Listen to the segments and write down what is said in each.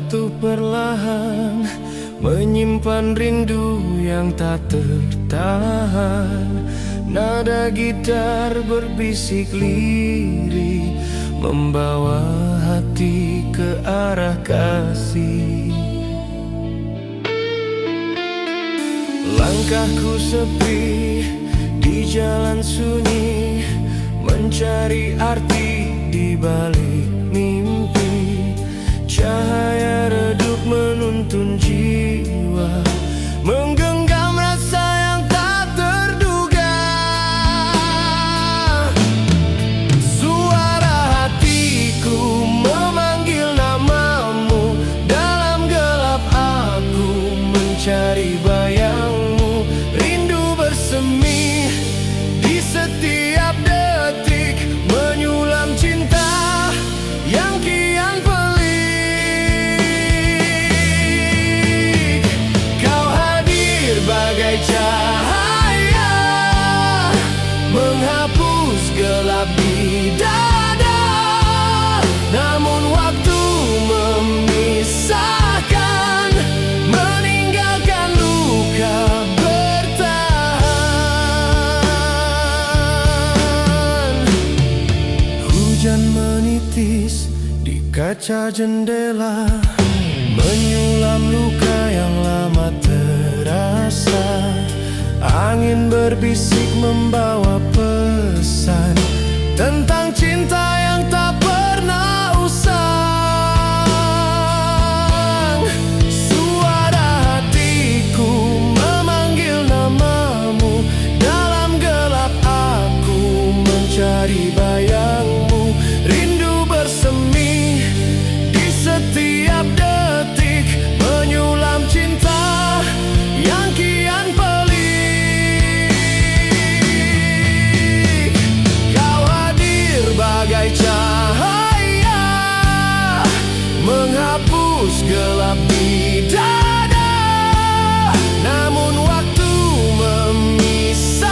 Jatuh perlahan, menyimpan rindu yang tak tertahan. Nada gitar berbisik lirih, membawa hati ke arah kasih. Langkahku sepi di jalan sunyi, mencari arti di balik mimpi. Cahaya redup menuntun jiwa, menggenggam rasa yang tak terduga. Suara hatiku memanggil namamu, dalam gelap aku mencari bayangmu. Rindu bersemi di setiap detik, menyulam cinta yang kian pelik. Kau hadir bagai cahaya, menghapus gelap di dada. Namun waktu memisahkan, meninggalkan luka bertahan. Hujan menitis di kaca jendela, menyulam luka yang lama terasa. Angin berbisik membawa pesan tentang cinta yang tak pernah usang. Suara hatiku memanggil namamu, dalam gelap aku mencari bayangmu. Rindu bersemi di setiap detik, menyulam cinta yang kian pelik. Kau hadir bagai cahaya, menghapus gelap di dada. Namun waktu memisahkan,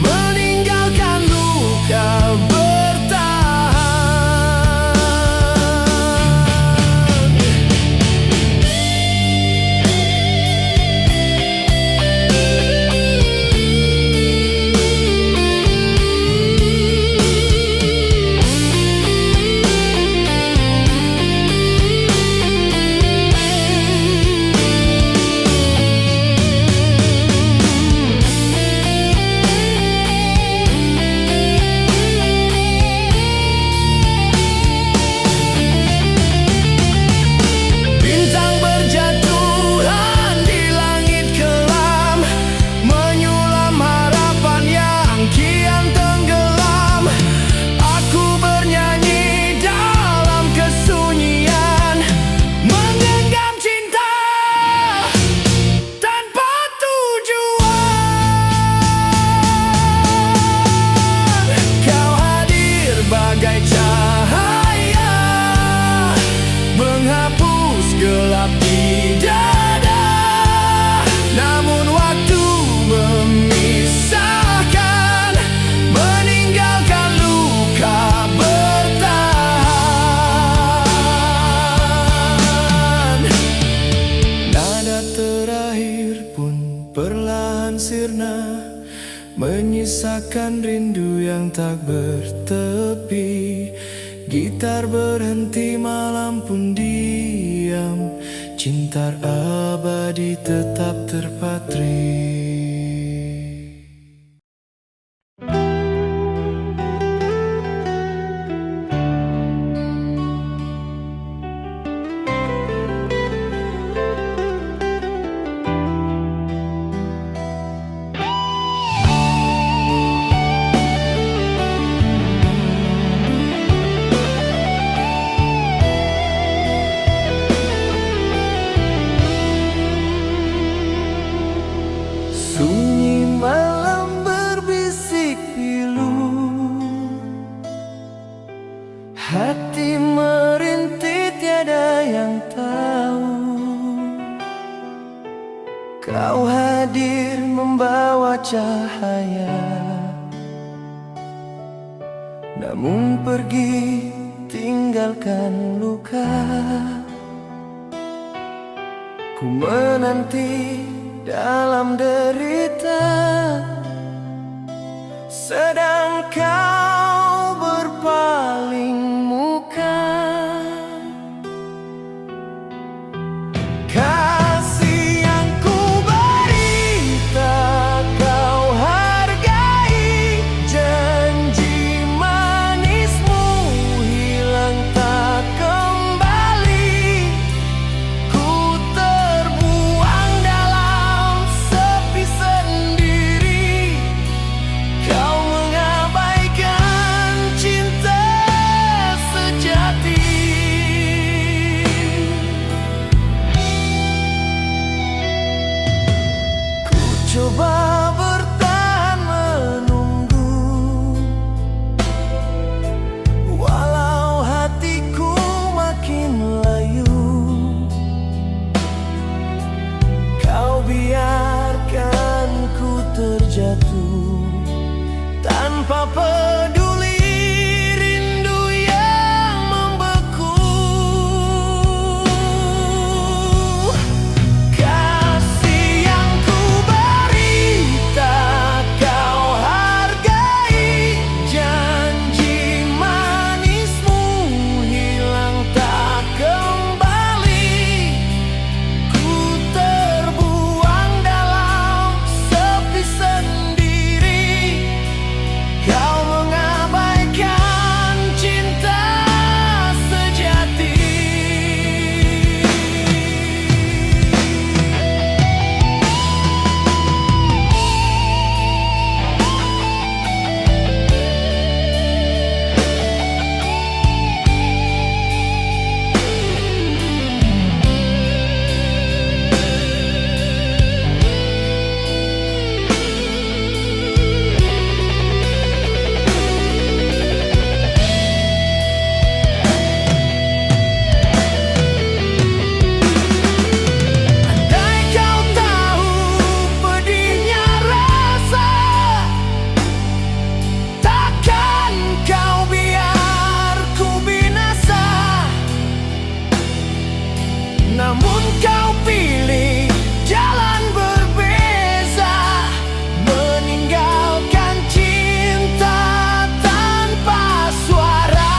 meninggalkan luka bertahan. Bintang berjatuhan di langit kelam, menyulam harapan yang kian tenggelam. Aku bernyanyi dalam kesunyian, menggenggam cinta tanpa tujuan. Kau hadir bagai cahaya, menghapus gelap di dada. Namun waktu memisahkan, meninggalkan luka bertahan. Nada terakhir pun perlahan sirna, menyisakan rindu yang tak bertepi. Gitar berhenti, malam pun diam, cinta abadi tetap terpatri. Sunyi malam berbisik pilu, hati merintih tiada yang tahu. Kau hadir membawa cahaya, namun pergi tinggalkan tinggalkan luka. Ku menanti dalam derita, sedang kau berpaling muka. Kasih yang ku beri tak kau hargai, janji manismu hilang tak kembali. Ku terbuang dalam sepi sendiri, kau mengabaikan cinta sejati. Coba bertahan menunggu, walau hatiku makin layu. Kau biarkan ku terjatuh tanpa peduli rindu yang membeku. Kasih yang ku beri tak kau hargai, janji manismu hilang tak kembali. Ku terbuang dalam sepi sendiri, kau mengabaikan cinta sejati. Andai kau tahu pedihnya rasa, takkan kau biar ku binasa. Namun kau pilih jalan berbeza, meninggalkan cinta tanpa suara.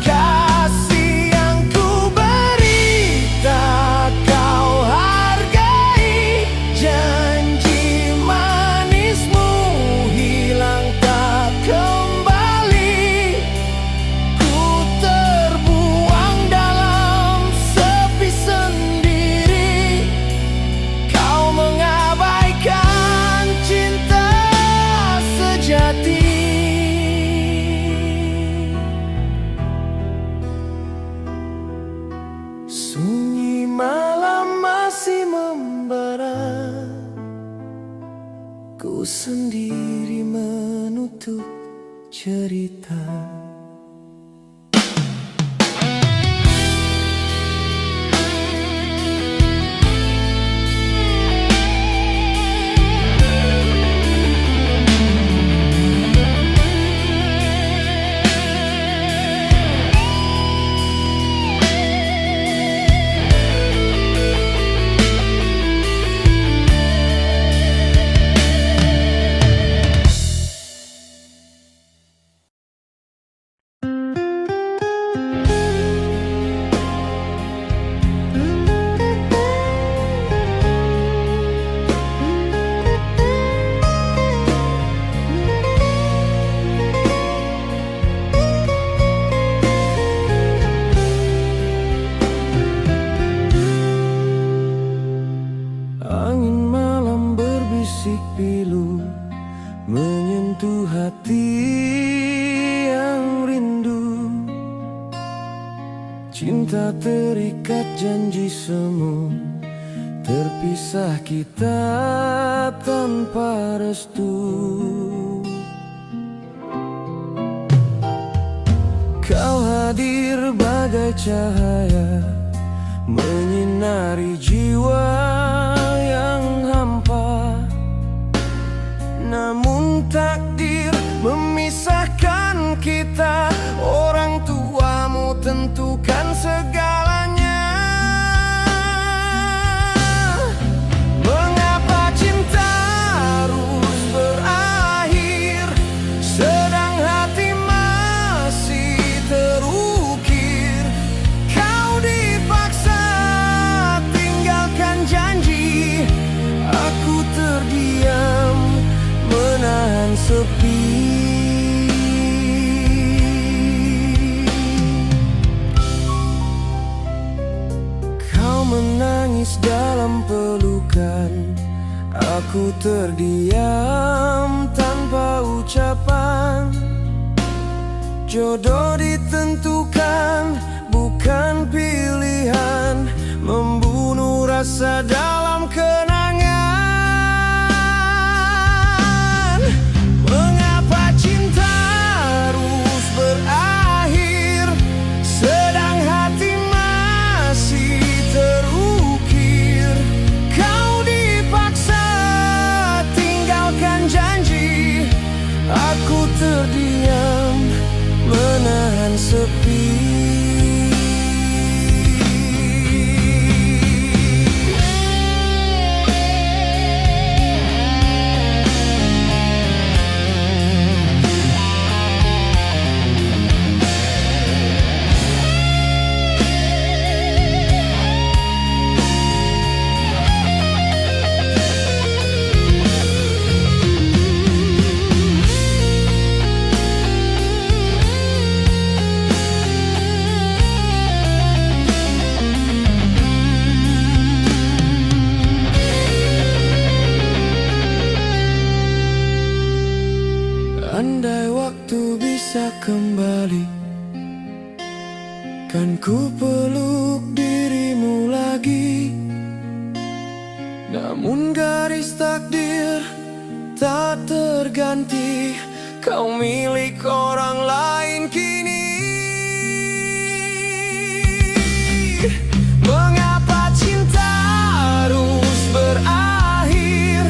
Kasih yang ku beri tak kau hargai, janji manismu hilang tak kembali. Ku terbuang dalam sepi sendiri, kau mengabaikan cinta sejati. Sunyi malam masih membara, ku sendiri menutup cerita. Angin malam berbisik pilu, menyentuh hati yang rindu. Cinta terikat janji semu, terpisah kita tanpa restu. Kau hadir bagai cahaya, menyinari jiwa yang hampa. Namun takdir memisahkan dalam pelukan. Aku terdiam tanpa ucapan. Jodoh ditentukan, bukan pilihan. Membunuh rasa dalam kenangan. Mengapa cinta harus berakhir, sedang hati masih terukir. Kau dipaksa tinggalkan janji. Aku terdiam menahan sepi. Andai waktu bisa kembali, kan ku peluk dirimu lagi. Namun garis takdir tak terganti. Kau milik orang lain kini. Mengapa cinta harus berakhir,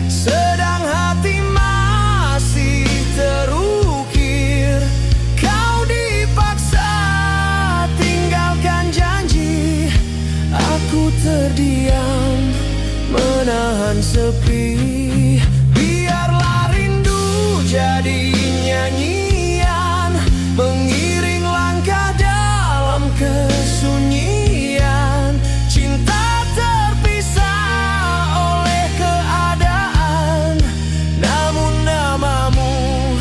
sedang hati masih terukir. Kau dipaksa tinggalkan janji. Aku terdiam menahan sepi. Biarlah rindu jadi nyanyian, mengiring langkah dalam kesunyian. Cinta terpisah oleh keadaan, namun namamu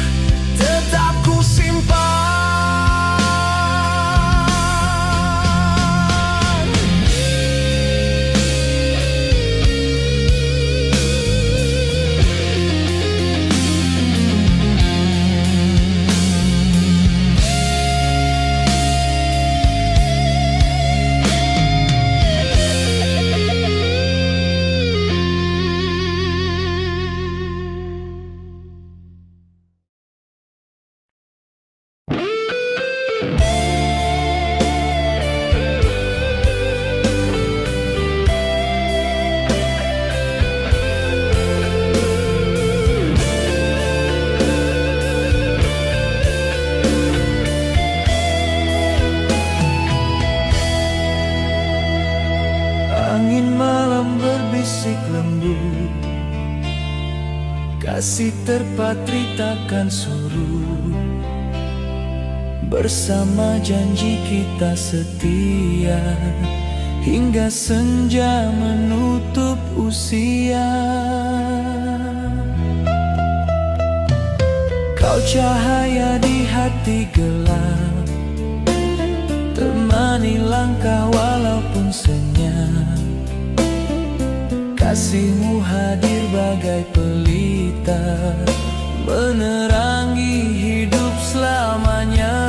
tetap ku simpan. Angin malam berbisik lembut, kasih terpatri takkan surut. Bersama janji kita setia, hingga senja menutup usia. Kau cahaya di hati gelap, temani langkah walaupun senyap. Kasihmu hadir bagai pelita, menerangi hidup selamanya.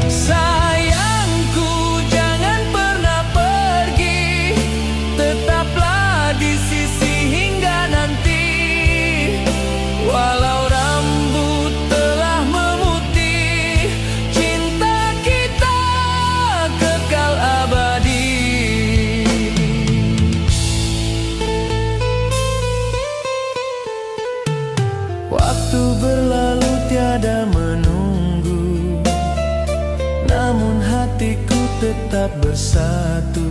Sayangku, jangan pernah pergi, tetaplah di sisi hingga nanti. Walau rambut telah memutih, cinta kita kekal abadi. Waktu berlalu tiada menunggu, namun hatiku tetap bersatu.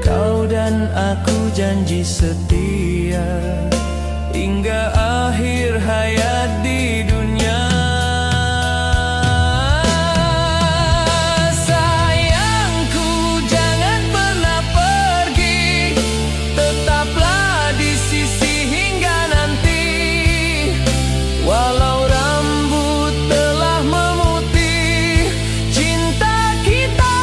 Kau dan aku janji setia, hingga akhir hayat di dunia. Sayangku, jangan pernah pergi, tetaplah di sisi hingga nanti. Walau rambut telah memutih, cinta kita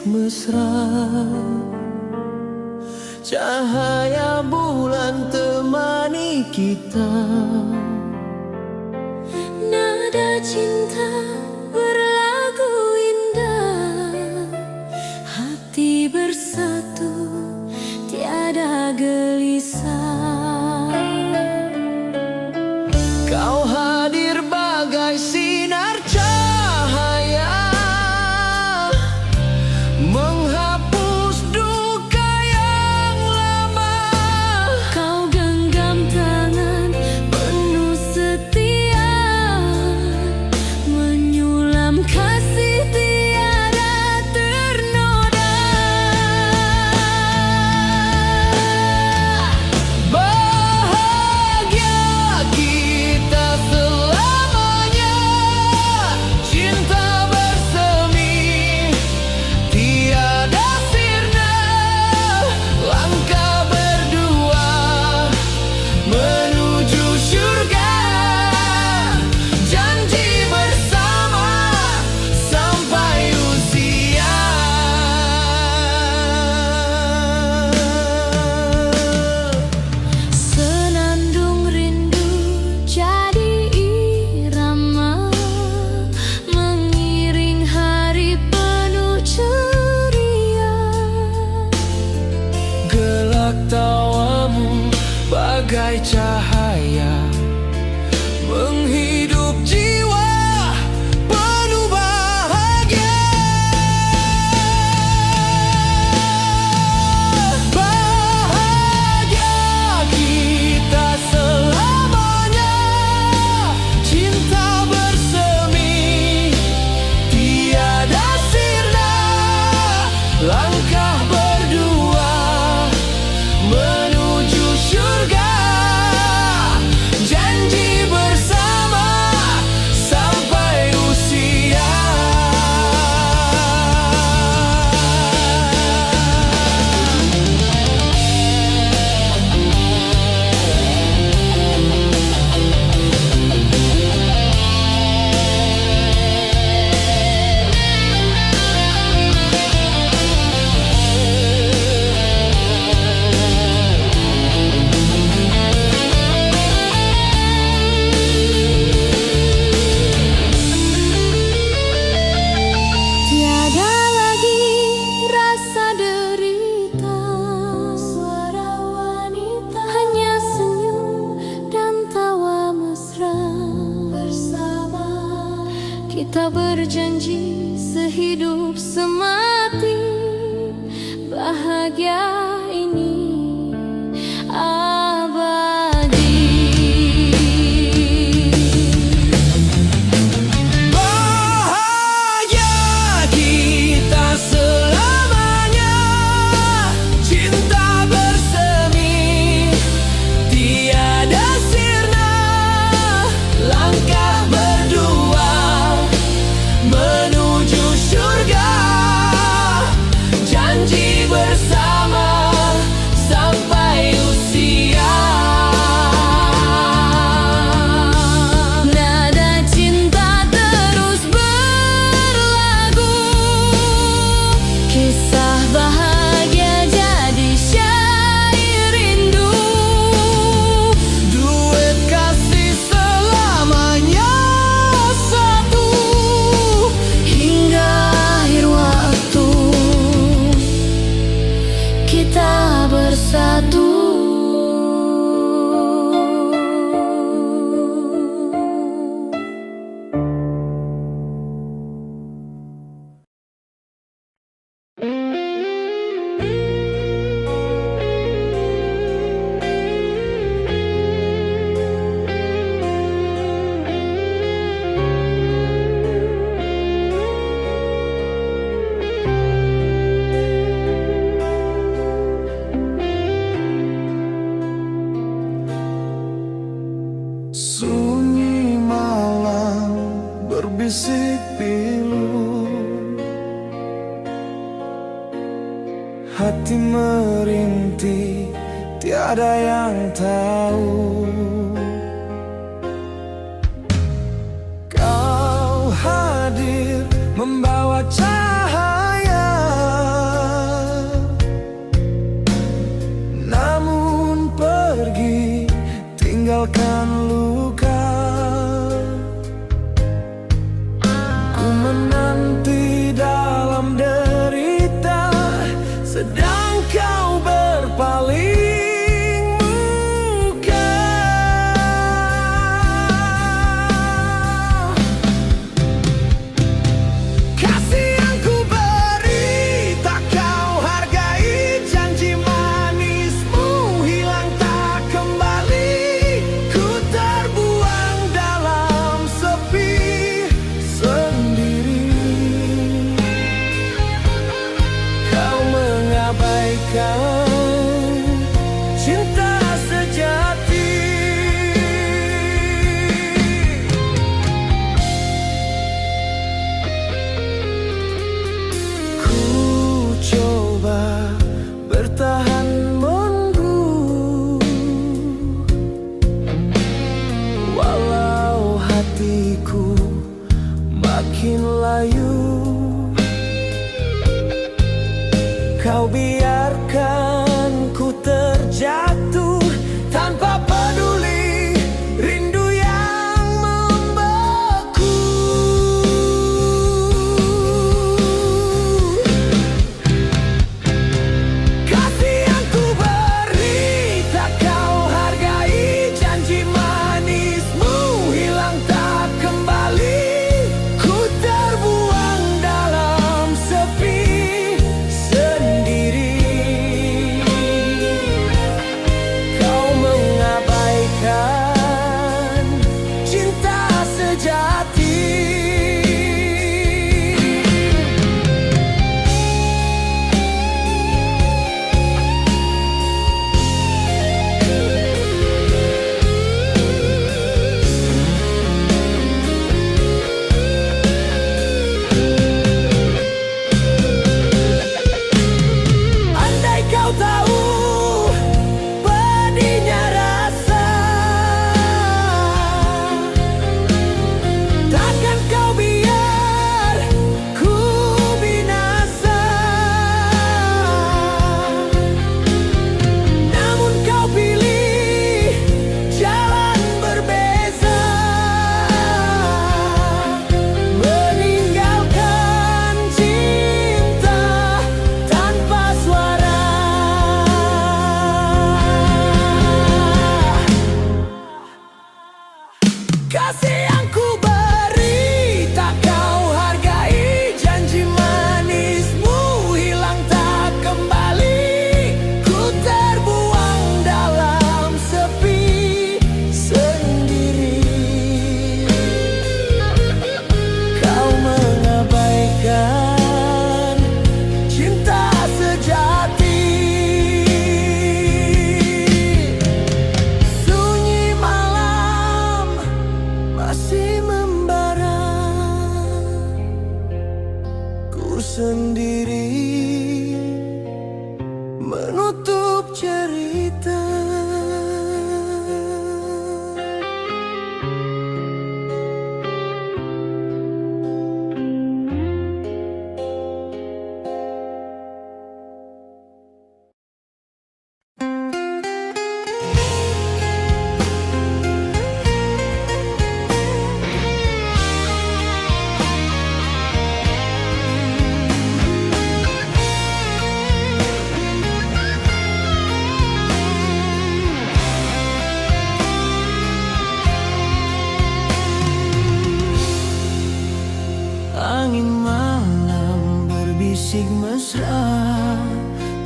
mesra. Cahaya bulan temani kita, nada cinta berlagu indah, hati bersatu tiada gelisah. Kau hadir bagai sinar cahaya, menghapus duka yang lama. Kau genggam tangan penuh setia, menyulam kasih tiada ternoda. Bahagia kita selamanya, cinta bersemi tiada sirna. Langkah berdua menuju surga, janji bersama sampai usia. Senandung rindu jadi irama, mengiring hari penuh ceria. Gelak tawamu bagai cahaya, menghidup jiwa penuh bahagia. Bahagia kita selamanya, cinta bersemi tiada sirna. Langkah berdua menuju surga, janji bersama sampai usia. Tiada lagi rasa derita, suara wanita, hanya senyum dan tawa mesra. Bersama kita berjanji sehidup semati, bahagia ini abadi. Bahagia kita selamanya, cinta bersemi tiada sirna. Langkah berdua menuju surga, janji bersama sampai usia. Nada cinta terus berlagu, kisah bahagia jadi syair rindu. Duet kasih selamanya satu, hingga akhir waktu Kita bersatu. sunyi malam berbisik pilu, hati merintih tiada yang tahu. Kau hadir membawa cahaya mengabaikan cinta sejati. Ku coba bertahan menunggu, walau hatiku makin layu. Kau biarkan ku terjatuh tanpa peduli rindu yang membeku. Kasih yang ku beri tak kau hargai, janji manismu hilang tak kembali. Ku terbuang dalam sepi sendiri. Kau mengabaikan cinta sejati. Andai kau tahu pedihnya rasa, takkan kau biar ku binasa. Namun kau pilih jalan berbeza, meninggalkan cinta tanpa suara. Kasih yang ku beri tak kau hargai, janji manismu hilang tak kembali. Ku terbuang dalam sepi sendiri. Kau mengabaikan cinta sejati. Sunyi malam masih membara, ku sendiri menutup cerita. Angin malam berbisik mesra,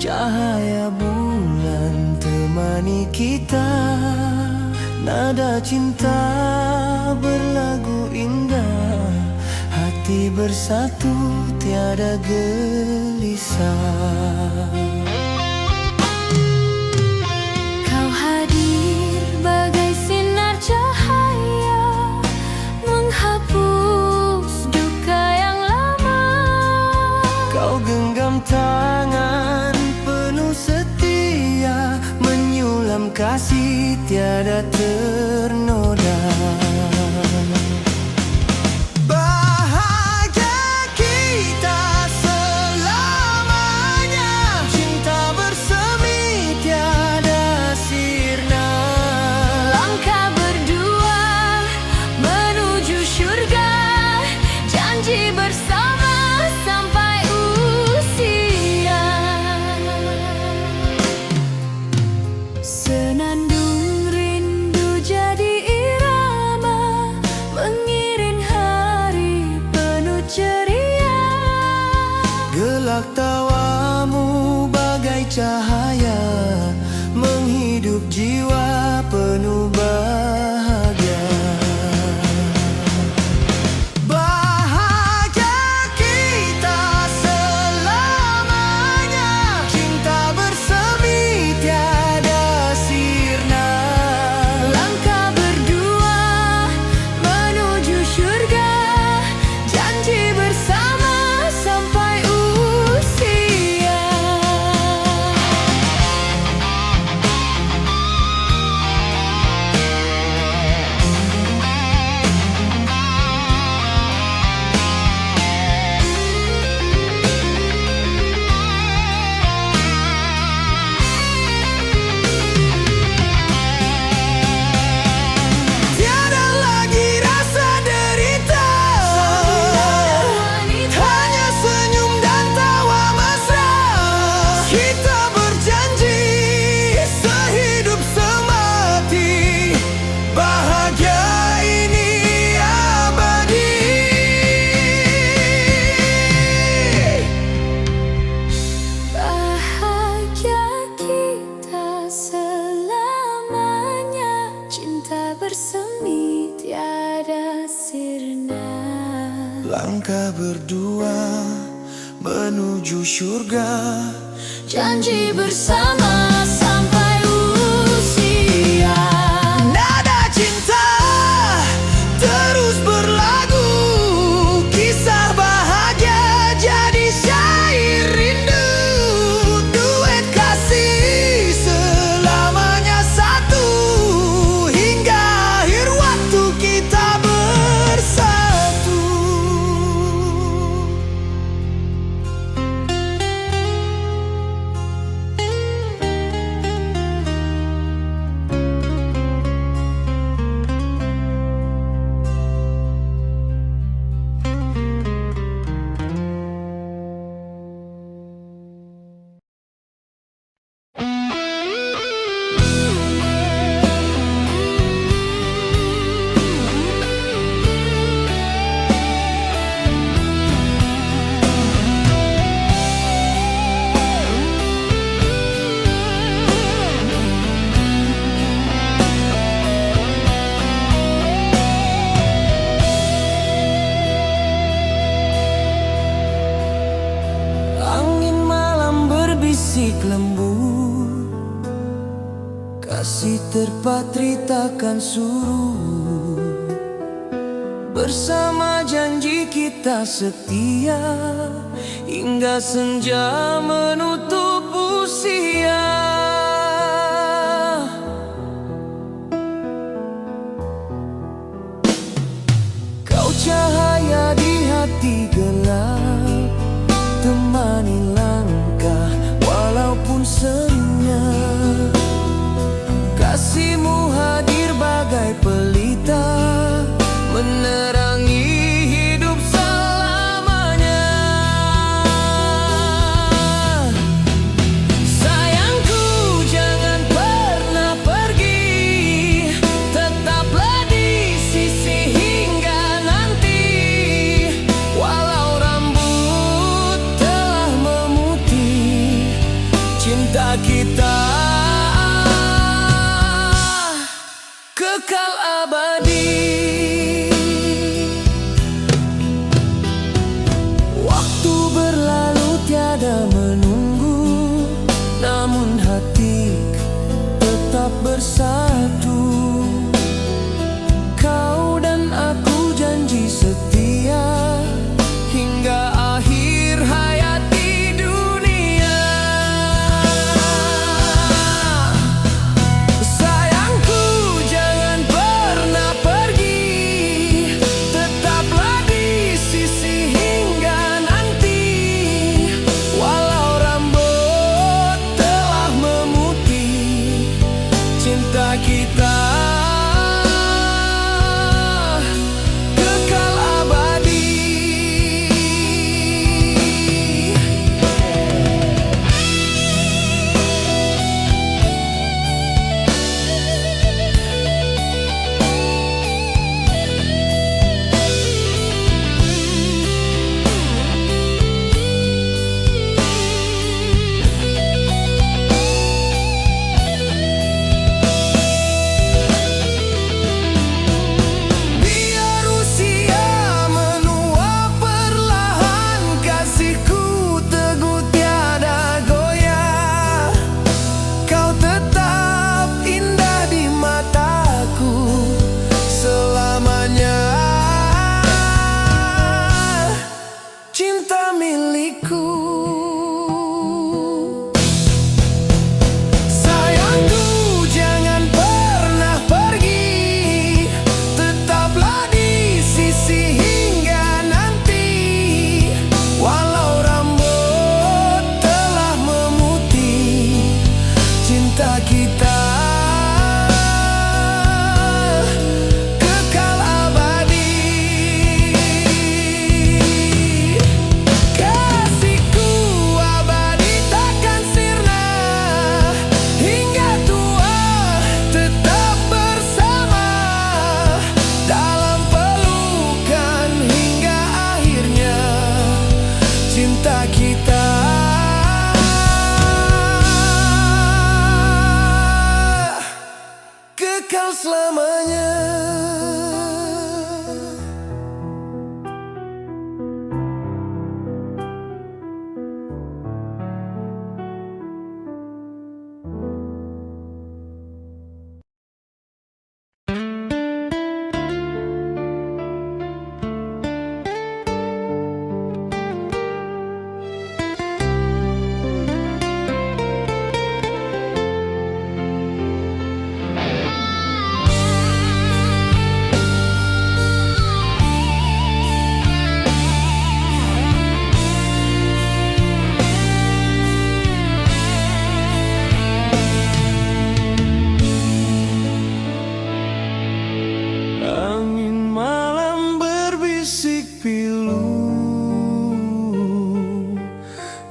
cahaya bulan temani kita. Nada cinta berlagu indah, hati bersatu tiada gelisah. Kau hadir bagai sinar cahaya, menghapus duka yang lama. Kau genggam tangan penuh setia, menyulam kasih tiada ternoda. Bahagia kita selamanya, cinta bersemi tiada sirna. Langkah berdua menuju syurga, janji bersama sampai usia. Senandung rindu jadi irama, mengiring hari penuh ceria. Gelak tawamu bagai cahaya, menghidup jiwa penuh bahagia. Bahagia kita selamanya, cinta bersama menuju surga. Janji bersama sampai usia. Nada cinta terus berlagu, kisah bahagia jadi syair rindu. Duet kasih selamanya satu, hingga akhir waktu kita bersatu. Angin malam berbisik lembut, kasih terpatri takkan surut. Bersama janji kita setia, hingga senja menutup usia. Kau cahaya di hati gelap, temani langkah walaupun senyap. Kasihmu hadir bagai pelita, menerangi hidup selamanya. Sayangku jangan pernah pergi, tetaplah di sisi hingga nanti. Walau rambut telah memutih, cinta kita kekal abadi. Waktu berlalu tiada menunggu, namun hati tetap bersatu. Kau dan aku janji setia, hingga akhir hayat di dunia.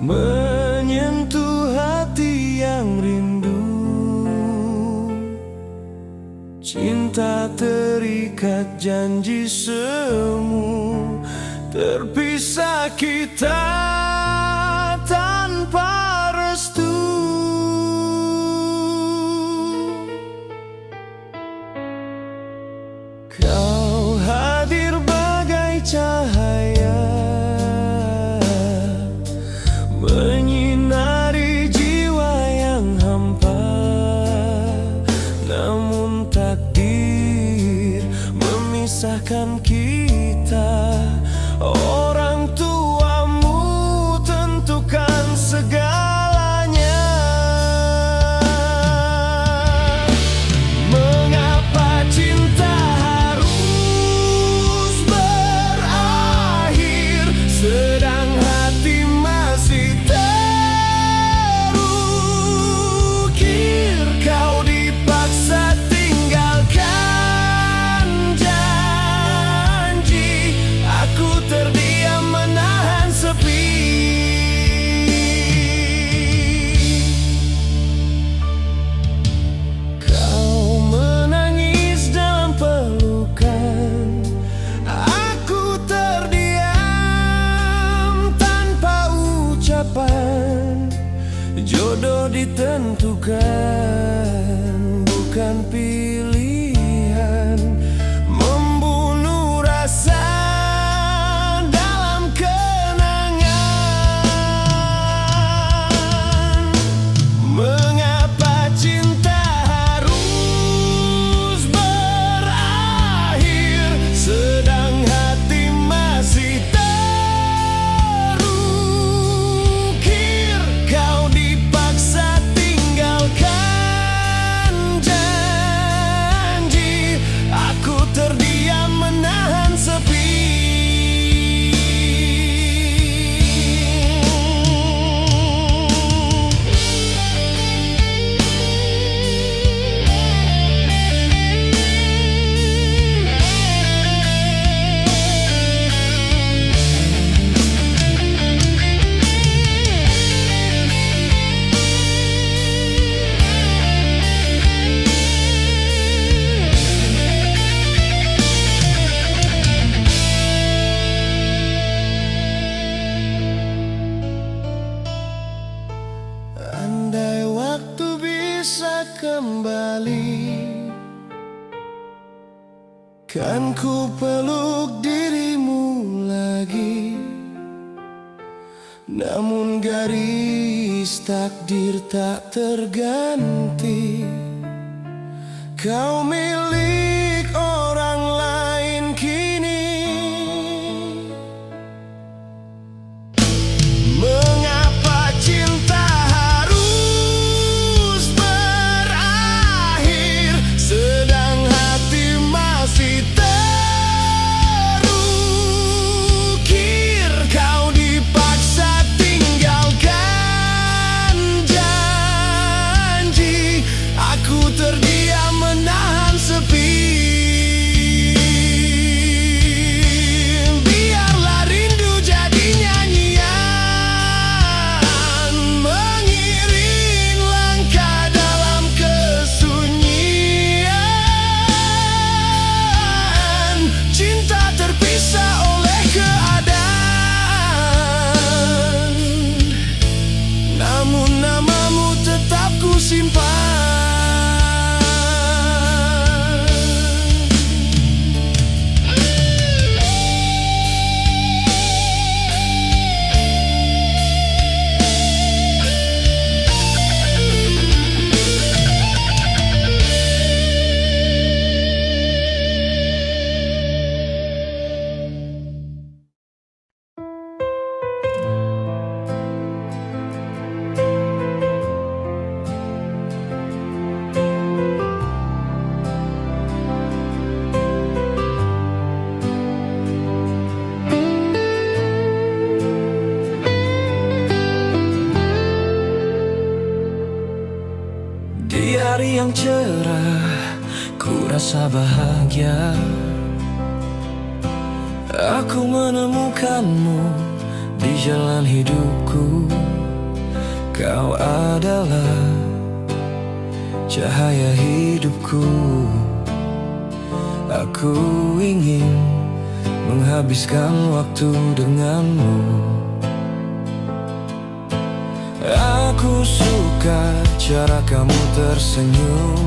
menyentuh hati yang rindu. Cinta terikat janji semu, terpisah kita tanpa restu. Kau hadir bagai cahaya, menyinari jiwa yang hampa. Namun takdir memisahkan kita. Orang tuamu tentukan segalanya. Mengapa cinta harus berakhir, sedang hati masih terukir. Kau dipaksa tinggalkan janji, aku terdiam menahan sepi. Kau menangis dalam pelukan, aku terdiam tanpa ucapan. Jodoh ditentukan, bukan pilihan. Membunuh rasa dalam kenangan. Mengapa cinta harus berakhir, sedang hati masih terukir. Kau dipaksa tinggalkan janji, aku terdiam menahan sepi. Andai waktu bisa kembali, kan ku peluk dirimu lagi. Namun garis takdir tak terganti. Kau milik orang lain kini. Mengapa cinta harus berakhir, sedang hati masih terukir. Kau dipaksa tinggalkan janji, aku terdiam menahan sepi. Biarlah rindu jadi nyanyian, mengiring langkah dalam kesunyian. Cinta terpisah oleh keadaan, namun namamu tetap ku simpan. Di hari yang cerah, ku rasa bahagia. Aku menemukanmu Di jalan hidupku, kau adalah cahaya hidupku. Aku ingin menghabiskan waktu denganmu. Aku suka cara kamu tersenyum.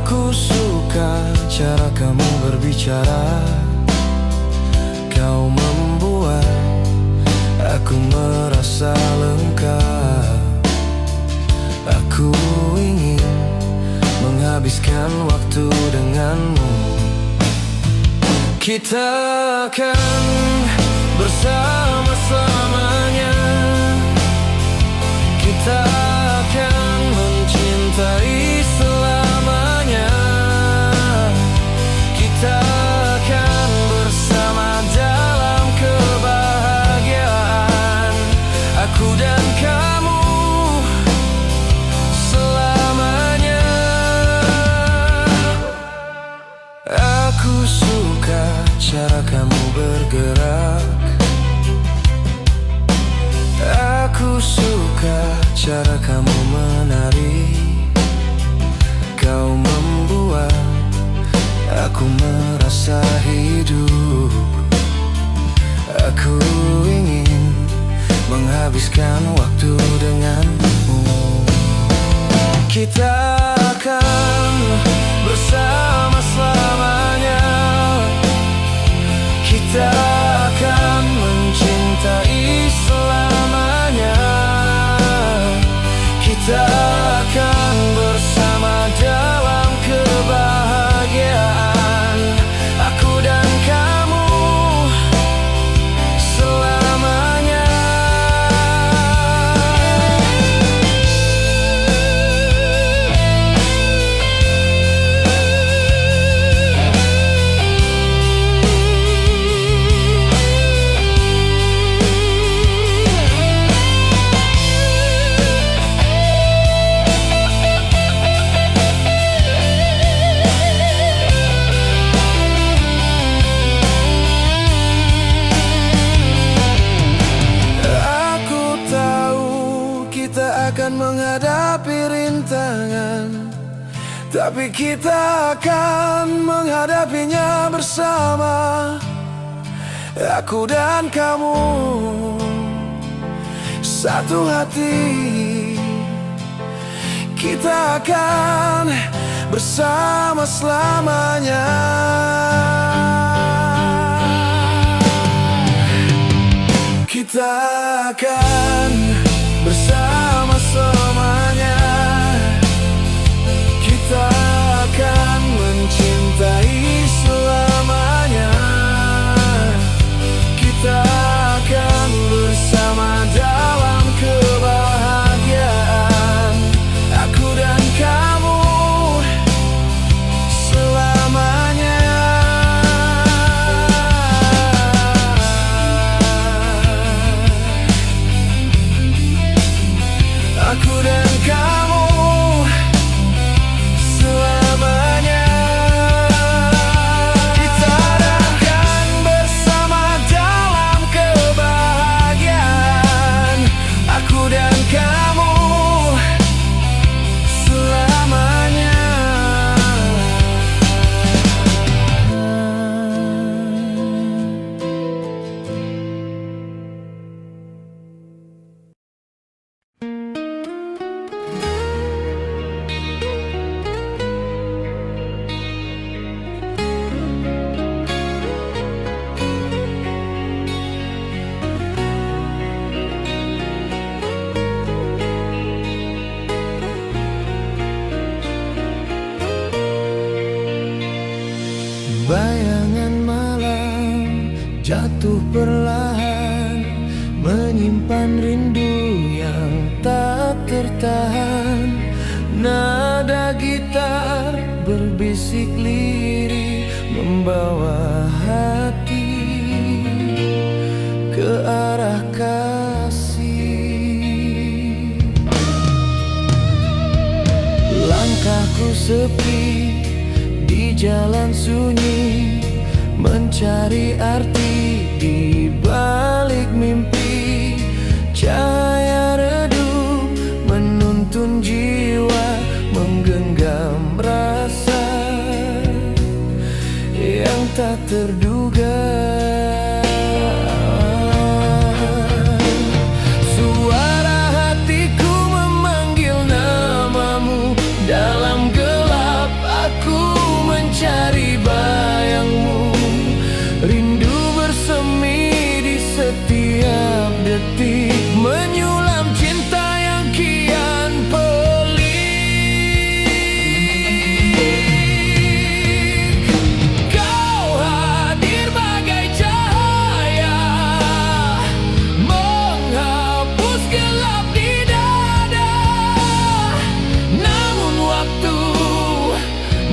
Aku suka cara kamu berbicara. Kau membuat aku merasa lengkap. Aku ingin menghabiskan waktu denganmu. Kita akan bersama selamanya. Kita akan mencintai selamanya. Kita akan bersama dalam kebahagiaan. Aku dan kamu selamanya. Aku suka cara kamu bergerak. Aku suka cara kamu menari. Kau membuat aku merasa hidup. Aku ingin menghabiskan waktu denganmu. Kita akan bersama selamanya. Kita akan mencintai selamanya. Kita akan bersama dalam kebahagiaan. Aku dan kamu selamanya. Akan menghadapi rintangan, tapi kita akan menghadapinya bersama. Aku dan kamu satu hati. Kita akan bersama selamanya. Kita akan bersama selamanya. Kita akan mencintai selamanya. Kita akan bersama dalam kebahagiaan. Aku dan kamu selamanya. Aku dan kamu selamanya. Kita akan bersama dalam kebahagiaan. Aku dan kamu selamanya. Bayangan malam jatuh perlahan, menyimpan rindu yang tak tertahan. Nada gitar berbisik lirih, membawa hati ke arah kasih. Langkahku sepi di jalan sunyi, mencari arti balik mimpi, cahaya redup menuntun jiwa, menggenggam rasa yang tak terduga. Suara hatiku memanggil namamu, dalam gelap aku mencari bayangmu. Rindu bersemi di setiap detik, menyulam cinta yang kian pelik. Kau hadir bagai cahaya, menghapus gelap di dada. Namun waktu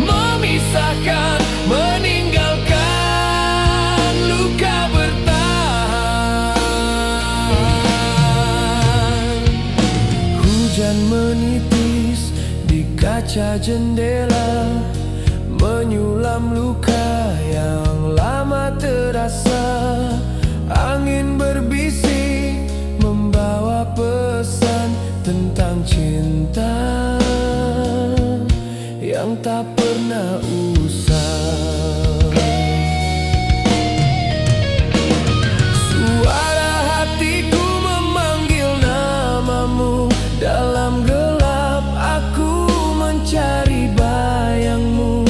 memisahkan, meninggalkan luka bertahan. Hujan menitis di kaca jendela, menyulam luka yang lama terasa. Angin berbisik membawa pesan tentang cinta yang tak pernah usang. Suara hatiku memanggil namamu, dalam gelap aku mencari bayangmu.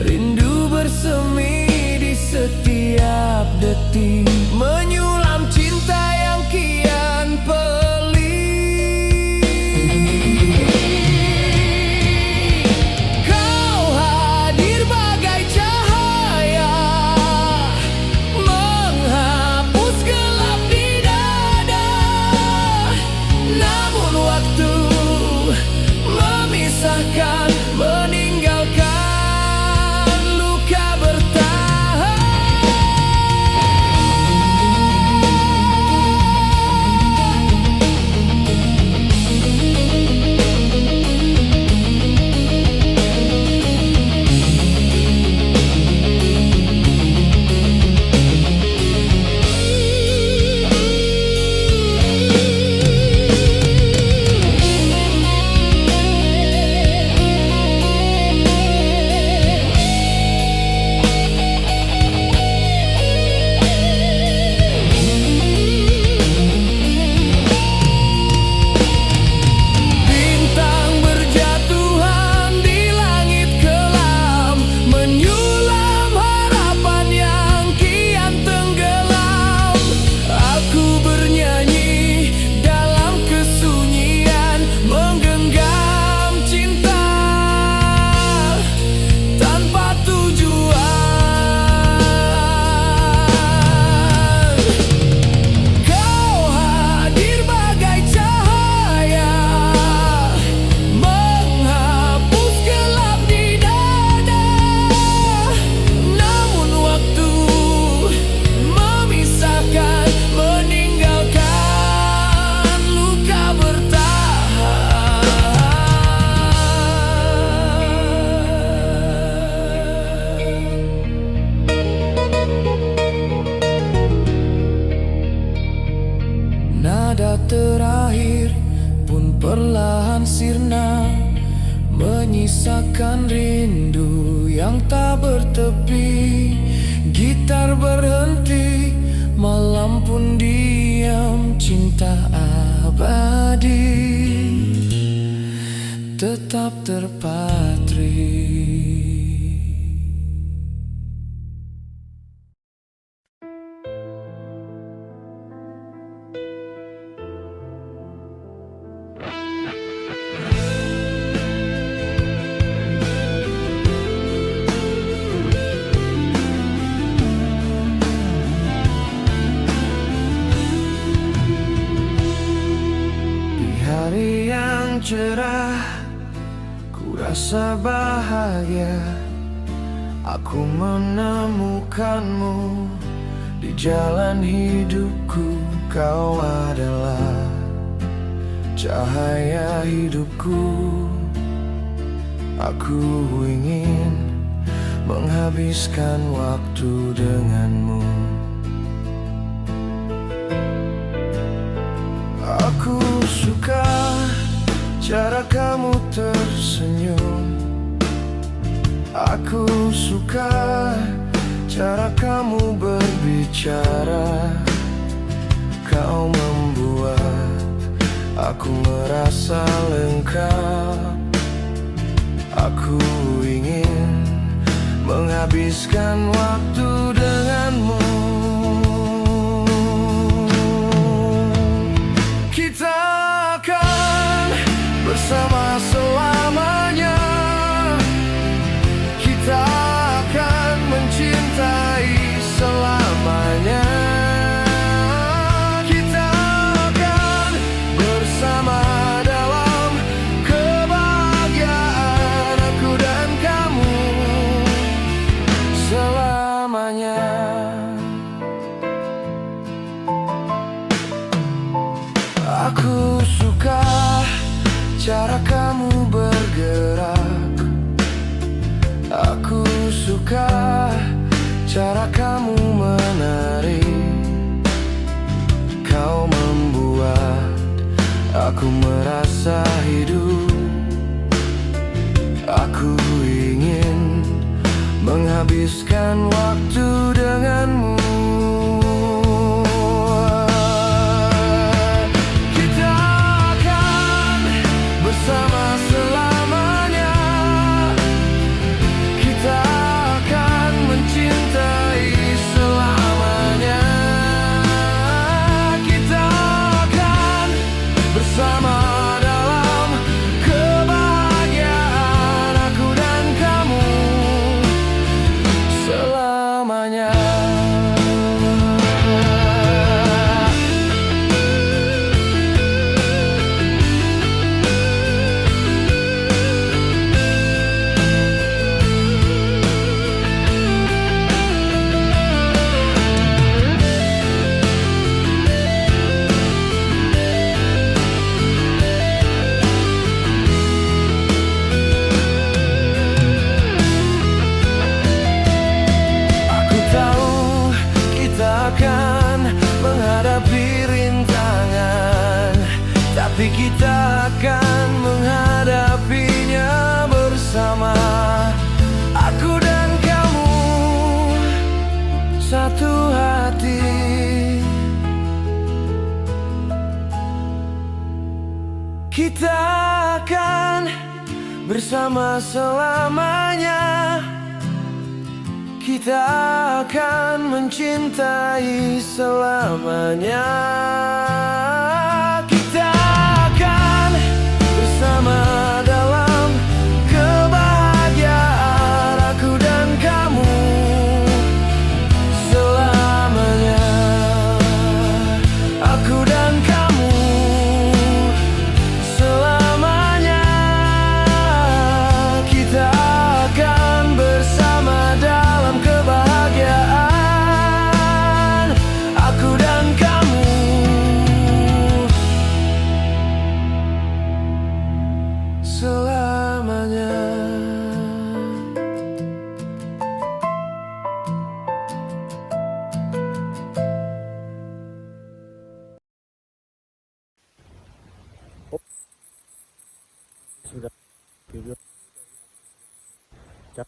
Rindu bersemi di setiap detik, menyulam cinta yang kian pelik. Kau hadir bagai cahaya, menghapus gelap di dada. Namun waktu memisahkan, meninggalkan luka bertahan. Bintang berjatuhan di langit kelam, menyulam harapan yang kian tenggelam. Aku bernyanyi dalam kesunyian, menggenggam cinta tanpa tujuan. Kau hadir bagai cahaya, menghapus gelap di dada. Namun waktu memisahkan, meninggalkan luka bertahan. Nada terakhir pun perlahan sirna, menyisakan rindu yang tak bertepi. Gitar berhenti, malam pun diam, cinta abadi tetap terpatri. Di hari yang cerah, ku rasa bahagia. Aku menemukanmu di jalan hidupku. Kau adalah cahaya hidupku. Aku ingin menghabiskan waktu denganmu. cara kamu tersenyum. Aku suka cara kamu berbicara. Kau membuat aku merasa lengkap. Aku ingin menghabiskan waktu denganmu. Kita akan bersama selamanya. Kita akan mencintai selamanya. Kita akan bersama dalam kebahagiaan, aku dan kamu selamanya. Aku suka cara kamu bergerak. Aku suka cara kamu menari. Kau membuat aku merasa hidup. Aku ingin menghabiskan waktu denganmu. Kita akan bersama selamanya. Kita akan mencintai selamanya. Kita akan bersama dalam kebahagiaan, aku dan kamu selamanya. Aku tahu kita akan menghadapi rintangan, tapi kita akan menghadapinya bersama. Aku dan kamu satu hati. Kita akan bersama selamanya. Kita akan mencintai selamanya. Kita akan bersama dalam kebahagiaan, aku dan kamu selamanya. Aku dan kamu selamanya. Kita akan bersama dalam kebahagiaan, aku dan kamu selamanya. Sudah video cap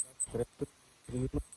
subscribe to YouTube.